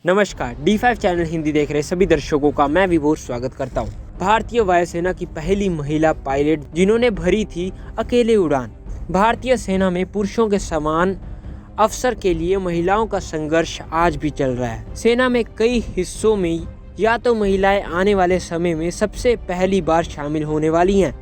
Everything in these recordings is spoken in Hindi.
नमस्कार, D5 चैनल हिंदी देख रहे सभी दर्शकों का मैं विभोर स्वागत करता हूं। भारतीय वायुसेना की पहली महिला पायलट जिन्होंने भरी थी अकेले उड़ान। भारतीय सेना में पुरुषों के समान अवसर के लिए महिलाओं का संघर्ष आज भी चल रहा है। सेना में कई हिस्सों में या तो महिलाएं आने वाले समय में सबसे पहली बार शामिल होने वाली हैं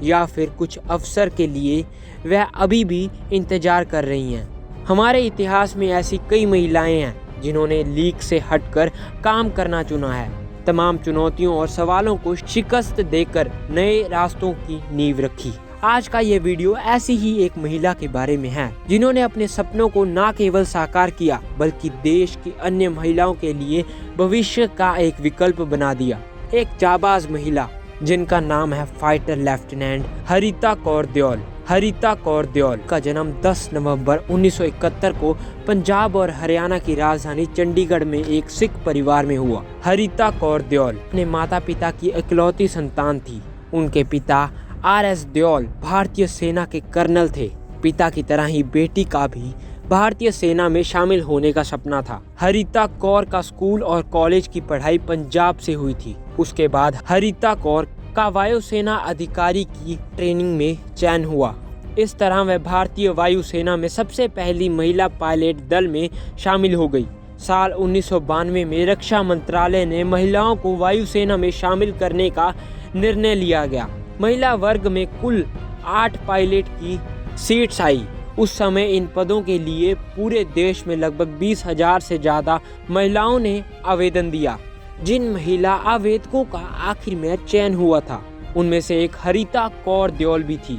या फिर कुछ अवसर के लिए वह अभी भी इंतजार कर रही हैं। हमारे इतिहास में ऐसी कई महिलाएं हैं जिन्होंने लीक से हटकर काम करना चुना है, तमाम चुनौतियों और सवालों को शिकस्त देकर नए रास्तों की नींव रखी। आज का ये वीडियो ऐसी ही एक महिला के बारे में है जिन्होंने अपने सपनों को न केवल साकार किया बल्कि देश की अन्य महिलाओं के लिए भविष्य का एक विकल्प बना दिया। एक जाबाज महिला जिनका नाम है फाइटर लेफ्टिनेंट हरिता कौर देओल। हरिता कौर देओल का जन्म 10 नवंबर 1971 को पंजाब और हरियाणा की राजधानी चंडीगढ़ में एक सिख परिवार में हुआ। हरिता कौर देओल अपने माता पिता की इकलौती संतान थी। उनके पिता RS देओल भारतीय सेना के कर्नल थे। पिता की तरह ही बेटी का भी भारतीय सेना में शामिल होने का सपना था। हरिता कौर का स्कूल और कॉलेज की पढ़ाई पंजाब से हुई थी। उसके बाद हरिता कौर का वायुसेना अधिकारी की ट्रेनिंग में चयन हुआ। इस तरह वह भारतीय वायुसेना में सबसे पहली महिला पायलट दल में शामिल हो गई। साल 1992 में रक्षा मंत्रालय ने महिलाओं को वायुसेना में शामिल करने का निर्णय लिया गया। महिला वर्ग में कुल 8 पायलट की सीट्स आई। उस समय इन पदों के लिए पूरे देश में लगभग 20,000 से ज़्यादा महिलाओं ने आवेदन दिया। जिन महिला आवेदकों का आखिर में चयन हुआ था उनमें से एक हरिता कौर देओल भी थी।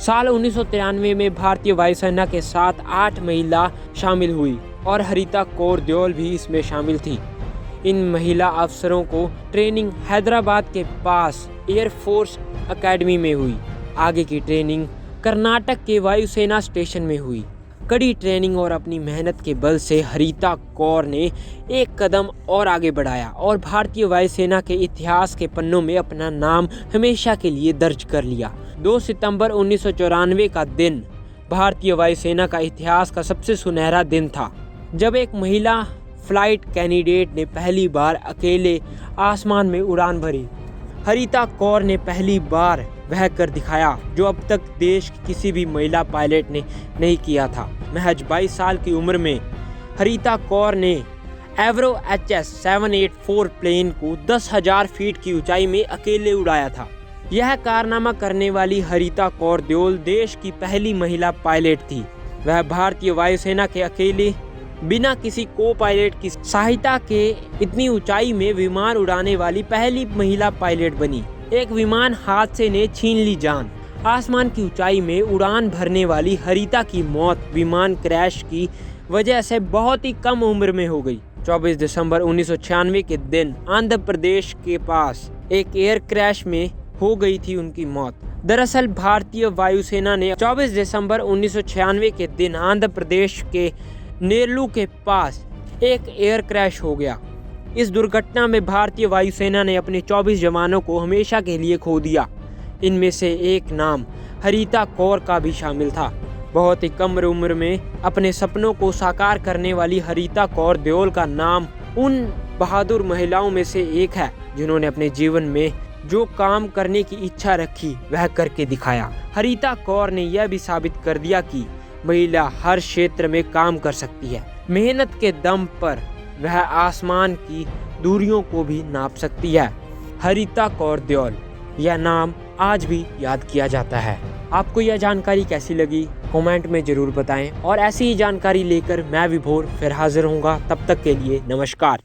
साल 1993 में भारतीय वायुसेना के साथ 8 महिला शामिल हुई और हरिता कौर देओल भी इसमें शामिल थी। इन महिला अफसरों को ट्रेनिंग हैदराबाद के पास एयरफोर्स एकेडमी में हुई। आगे की ट्रेनिंग कर्नाटक के वायुसेना स्टेशन में हुई। कड़ी ट्रेनिंग और अपनी मेहनत के बल से हरिता कौर ने एक कदम और आगे बढ़ाया और भारतीय वायुसेना के इतिहास के पन्नों में अपना नाम हमेशा के लिए दर्ज कर लिया। 2 सितंबर 1994 का दिन भारतीय वायुसेना का इतिहास का सबसे सुनहरा दिन था, जब एक महिला फ्लाइट कैंडिडेट ने पहली बार अकेले आसमान में उड़ान भरी। हरिता कौर ने पहली बार वह कर दिखाया जो अब तक देश की किसी भी महिला पायलट ने नहीं किया था। महज 22 साल की उम्र में हरिता कौर ने एवरो HS 784 प्लेन को 10,000 फीट की ऊंचाई में अकेले उड़ाया था। यह कारनामा करने वाली हरिता कौर देओल देश की पहली महिला पायलट थी। वह भारतीय वायुसेना के अकेले बिना किसी को पायलट की सहायता के इतनी ऊंचाई में विमान उड़ाने वाली पहली महिला पायलट बनी। एक विमान हादसे ने छीन ली जान। आसमान की ऊंचाई में उड़ान भरने वाली हरिता की मौत विमान क्रैश की वजह से बहुत ही कम उम्र में हो गई। 24 दिसंबर 1996 के दिन आंध्र प्रदेश के पास एक एयर क्रैश में हो गई थी उनकी मौत। दरअसल भारतीय वायुसेना ने 24 दिसंबर 1996 के दिन आंध्र प्रदेश के नेरलू के पास एक एयर क्रैश हो गया। इस दुर्घटना में भारतीय वायुसेना ने अपने 24 जवानों को हमेशा के लिए खो दिया। इनमें से एक नाम हरिता कौर का भी शामिल था। बहुत ही कम उम्र में अपने सपनों को साकार करने वाली हरिता कौर देओल का नाम उन बहादुर महिलाओं में से एक है जिन्होंने अपने जीवन में जो काम करने की इच्छा रखी वह करके दिखाया। हरिता कौर ने यह भी साबित कर दिया कि महिला हर क्षेत्र में काम कर सकती है। मेहनत के दम पर वह आसमान की दूरियों को भी नाप सकती है। हरिता कौर देओल, यह नाम आज भी याद किया जाता है। आपको यह जानकारी कैसी लगी कमेंट में जरूर बताएं और ऐसी ही जानकारी लेकर मैं विभोर फिर हाजिर होऊंगा। तब तक के लिए नमस्कार।